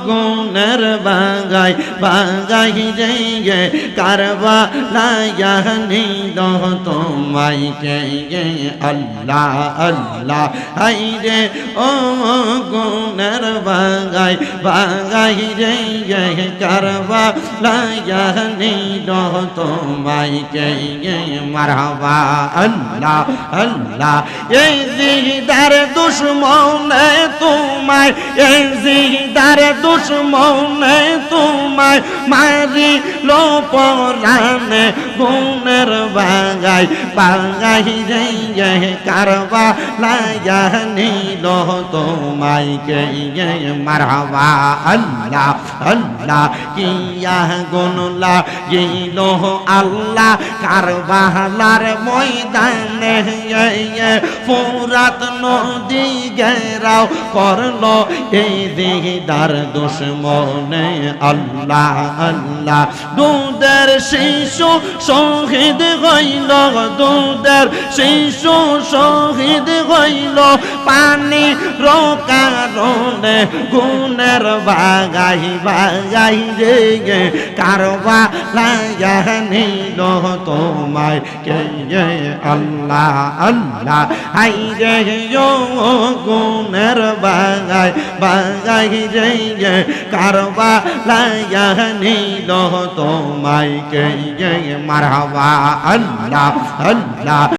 গুণের বাগাই বাগাই রে কারবা লায়ানি দহ তোমায় কে আল্লাহ আল্লাহ হাই রে ও গুণের বাগাই বাগাই রে কারবা লায়ানি দহ তোমায় কে মারহাবা আল্লাহ আল্লাহ এই দিদার দুশ্মনে তোমায় এই জিদার দুশ্মনে তোমায় মারি লো পরানে গুণের বাগাই বাগাই রে কারবা লায়ানি লো তোমায় কে মারহাবা আল্লাহ আল্লাহ কিয়া গুনলা গিলো আল্লাহ কারবালার ময়দানে ফুরাত নদী ঘেরাও করলো এই দিদার দুশ্মনে আল্লাহ আল্লাহ দুধের শিশু শহীদ হইল দুধের শিশু শহীদ হইল পানি রোকারণে গুণের বাগাই বাগাই রে কারবা লায়ানিল তোমায় কে আল্লাহ আল্লাহ হাই রে গুণের বাগাই বাগাই রে কারবা লায়ানিল তোমায় কে মারহাবা আল্লাহ আল্লাহ